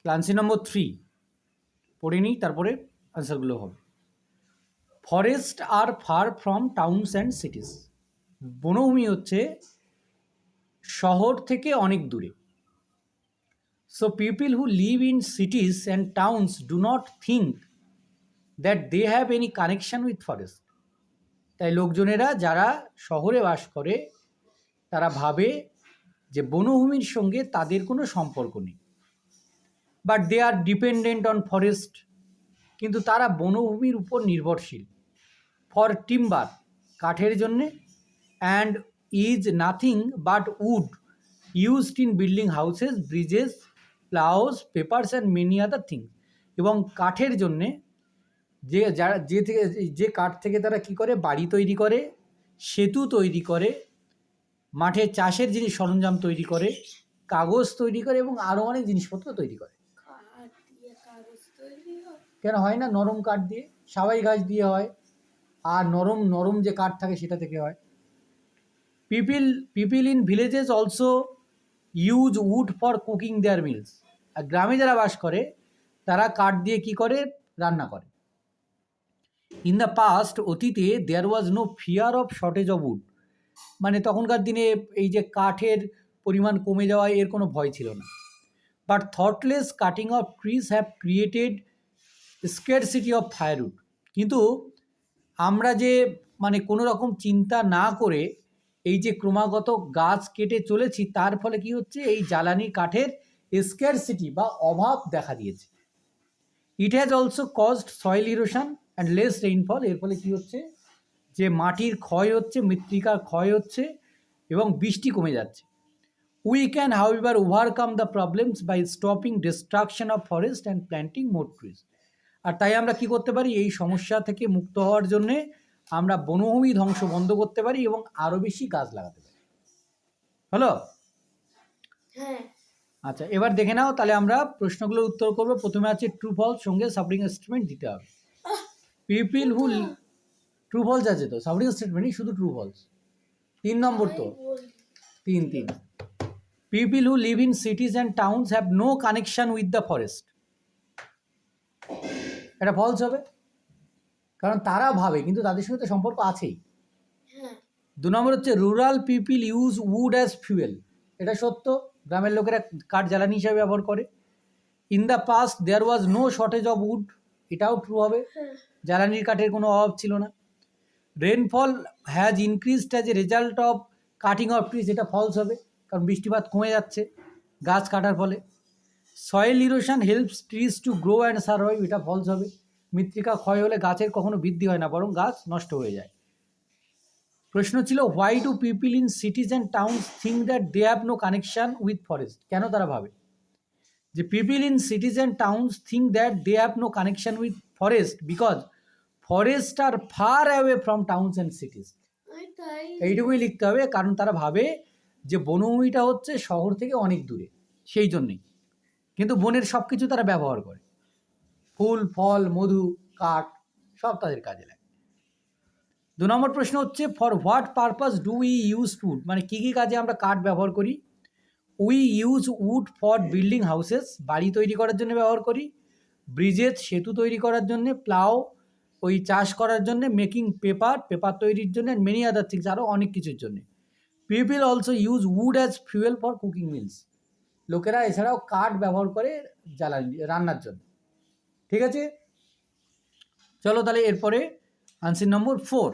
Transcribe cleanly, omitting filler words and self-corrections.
Answer নম্বর 3 পড়ে নিই, তারপরে আনসারগুলো হবে। Forest are far from towns and cities. বনভূমি হচ্ছে শহর থেকে অনেক দূরে। So people who live in cities and towns do not think that they have any connection with forest. তাই লোকজনেরা যারা শহরে বাস করে তারা ভাবে যে বনভূমির সঙ্গে তাদের কোনো সম্পর্ক নেই। But they are dependent on forest, কিন্তু তারা বনভূমির উপর নির্ভরশীল। ফর টিম্বার, কাঠের জন্যে, and is nothing but wood used in building houses, bridges, ploughs, papers and many other things. এবং কাঠের জন্যে যে কাঠ থেকে তারা কী করে, বাড়ি তৈরি করে, সেতু তৈরি করে, মাঠে চাষের জিনিস সরঞ্জাম তৈরি করে, কাগজ তৈরি করে এবং আরও অনেক জিনিসপত্র তৈরি করে। কেন হয় না? নরম কাঠ দিয়ে, সাবাই গাছ দিয়ে হয়, আর নরম নরম যে কাঠ থাকে সেটা থেকে হয়। People in villages also use wood for cooking their meals. আর গ্রামে যারা বাস করে তারা কাঠ দিয়ে কি করে, রান্না করে। ইন দ্য পাস্ট, অতীতে, there was no fear of shortage of wood. মানে তখনকার দিনে এই যে কাঠের পরিমাণ কমে যাওয়া এর কোনো ভয় ছিল না। But thoughtless cutting of trees have created scarcity of firewood. কিন্তু আমরা যে মানে কোনো রকম চিন্তা না করে এই যে ক্রমাগত গাছ কেটে চলেছি, তার ফলে কি হচ্ছে, এই জ্বালানি কাঠের স্কেরসিটি বা অভাব দেখা দিয়েছে। It has also caused soil erosion and less rainfall. এর ফলে কী হচ্ছে, যে মাটির ক্ষয় হচ্ছে, মৃত্তিকার ক্ষয় হচ্ছে এবং বৃষ্টি কমে যাচ্ছে। We can however overcome the problems by stopping destruction of forest and planting more trees. আর তাই আমরা কি করতে পারি, এই সমস্যা থেকে মুক্ত হওয়ার জন্যে আমরা বনভূমি ধ্বংস বন্ধ করতে পারি এবং আরও বেশি গাছ লাগাতে পারি। হলো? হ্যাঁ। আচ্ছা, এবার দেখে নাও, তাহলে আমরা প্রশ্নগুলোর উত্তর করবো। প্রথমে আছে ট্রু ফলস, সঙ্গে সাপোর্টিং স্টেটমেন্ট দিতে হবে। পিপিল হু, ট্রু ফলস আছে তো, সাপোর্টিং স্টেটমেন্টই শুধু ট্রু ফলস। 3 নম্বর তো, 3 people who live in cities and towns have no connection with the forest. এটা ফলস হবে, কারণ তারা ভাবে কিন্তু তাদের সঙ্গে তো সম্পর্ক আছেই। 2 নম্বর হচ্ছে rural people use wood as fuel. এটা সত্য, গ্রামের লোকেরা কাঠ জ্বালানি হিসাবে ব্যবহার করে। In the past there was no shortage of wood. এটাও ট্রু হবে, জ্বালানির কাঠের কোনো অভাব ছিল না। Rainfall has increased as a result of cutting of trees. এটা ফলস হবে, কারণ বৃষ্টিপাত কমে যাচ্ছে গাছ কাটার ফলে। Soil erosion helps trees to grow and survive. এটা ফলস হবে, মৃত্তিকা ক্ষয় হলে গাছের কখনো বৃদ্ধি হয় না, বরং গাছ নষ্ট হয়ে যায়। প্রশ্ন ছিল why do people in cities and towns think that they have no connection with forest. কেন তারা ভাবে যে people in cities and towns think that they have no connection with forest because forest are far away from towns and cities. এইটুকুই লিখতে হবে, কারণ তারা ভাবে যে বনভূমিটা হচ্ছে শহর থেকে অনেক দূরে, সেই জন্যেই। কিন্তু বনের সব কিছু তারা ব্যবহার করে, ফুল, ফল, মধু, কাঠ, সব তাদের কাজে লাগে। 2 নম্বর প্রশ্ন হচ্ছে for what purpose do we use wood. মানে কী কী কাজে আমরা কাঠ ব্যবহার করি। We use wood for building houses, বাড়ি তৈরি করার জন্য ব্যবহার করি। ব্রিজেস, সেতু তৈরি করার জন্যে। প্লাউ, ওই চাষ করার জন্যে। মেকিং পেপার, পেপার তৈরির জন্য। মেনি আদার থিংস, আরও অনেক কিছুর জন্যে। People also use wood as fuel for cooking meals. লোকেরা এছাড়াও কাঠ ব্যবহার করে জ্বালানি, রান্নার জন্য। ঠিক আছে, চলো তাহলে এরপরে আনসার নম্বর 4।